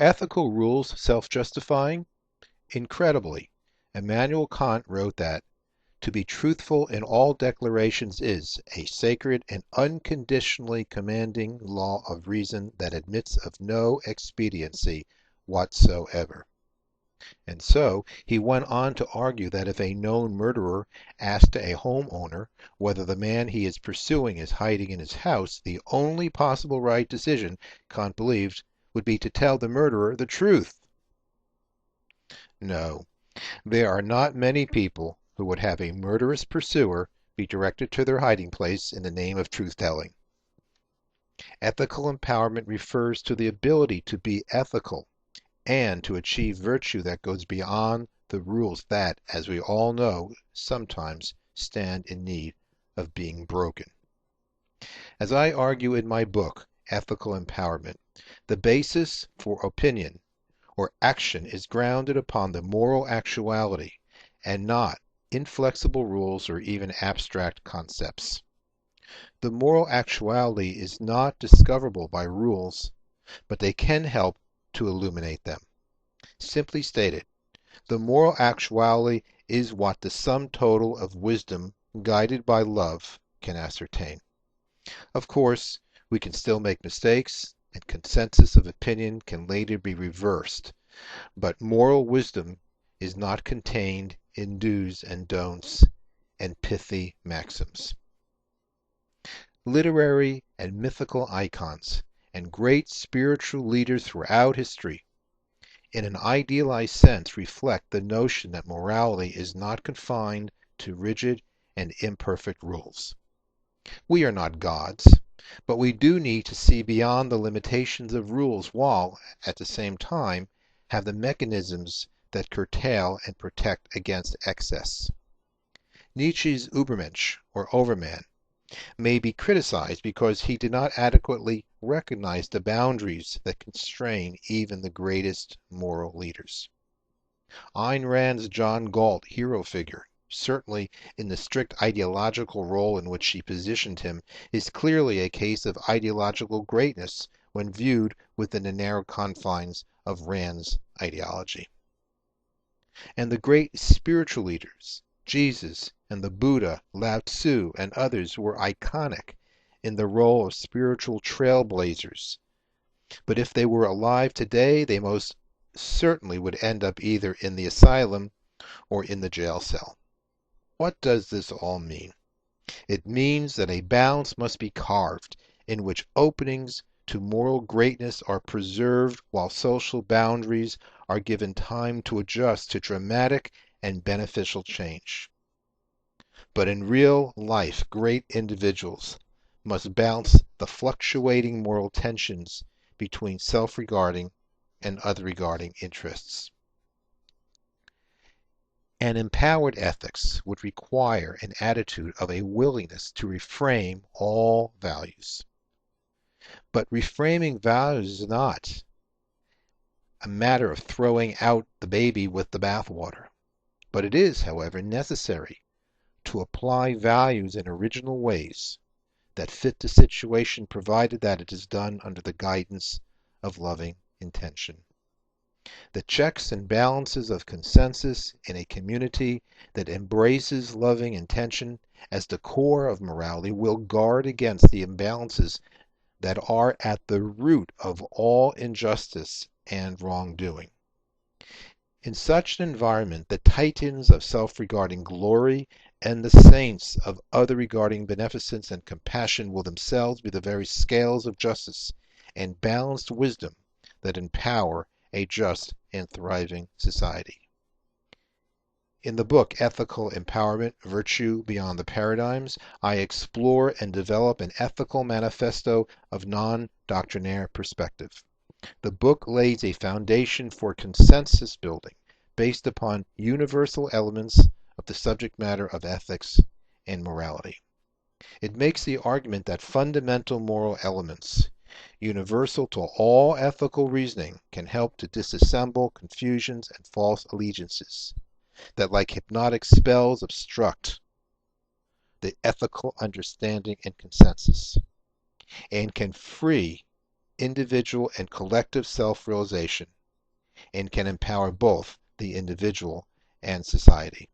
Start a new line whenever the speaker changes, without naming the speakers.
ethical rules self-justifying? Incredibly, Immanuel Kant wrote that to be truthful in all declarations is a sacred and unconditionally commanding law of reason that admits of no expediency whatsoever. And so he went on to argue that if a known murderer asked a homeowner whether the man he is pursuing is hiding in his house, the only possible right decision, Kant believed, would be to tell the murderer the truth. No, there are not many people who would have a murderous pursuer be directed to their hiding place in the name of truth-telling. Ethical empowerment refers to the ability to be ethical and to achieve virtue that goes beyond the rules that, as we all know, sometimes stand in need of being broken. As I argue in my book, Ethical Empowerment, the basis for opinion or action is grounded upon the moral actuality and not inflexible rules or even abstract concepts. The moral actuality is not discoverable by rules, but they can help to illuminate them. Simply stated, the moral actuality is what the sum total of wisdom, guided by love, can ascertain. Of course, we can still make mistakes, and consensus of opinion can later be reversed, but moral wisdom is not contained in do's and don'ts and pithy maxims. Literary and mythical icons and great spiritual leaders throughout history, in an idealized sense, reflect the notion that morality is not confined to rigid and imperfect rules. We are not gods, but we do need to see beyond the limitations of rules while, at the same time, have the mechanisms that curtail and protect against excess. Nietzsche's Übermensch, or Overman, may be criticized because he did not adequately recognize the boundaries that constrain even the greatest moral leaders. Ayn Rand's John Galt hero figure, certainly in the strict ideological role in which she positioned him, is clearly a case of ideological greatness when viewed within the narrow confines of Rand's ideology. And the great spiritual leaders, Jesus and the Buddha, Lao-tzu, and others were iconic in the role of spiritual trailblazers. But if they were alive today, they most certainly would end up either in the asylum or in the jail cell. What does this all mean? It means that a balance must be carved in which openings to moral greatness are preserved while social boundaries are given time to adjust to dramatic and beneficial change. But in real life, great individuals must balance the fluctuating moral tensions between self-regarding and other-regarding interests. An empowered ethics would require an attitude of a willingness to reframe all values. But reframing values is not a matter of throwing out the baby with the bathwater. But it is, however, necessary to apply values in original ways that fit the situation, provided that it is done under the guidance of loving intention. The checks and balances of consensus in a community that embraces loving intention as the core of morality will guard against the imbalances that are at the root of all injustice and wrongdoing. In such an environment, the titans of self-regarding glory and the saints of other-regarding beneficence and compassion will themselves be the very scales of justice and balanced wisdom that empower a just and thriving society. In the book Ethical Empowerment, Virtue Beyond the Paradigms, I explore and develop an ethical manifesto of non-doctrinaire perspective. The book lays a foundation for consensus building based upon universal elements of the subject matter of ethics and morality. It makes the argument that fundamental moral elements, universal to all ethical reasoning, can help to disassemble confusions and false allegiances that, like hypnotic spells, obstruct the ethical understanding and consensus, and can free individual and collective self-realization and can empower both the individual and society.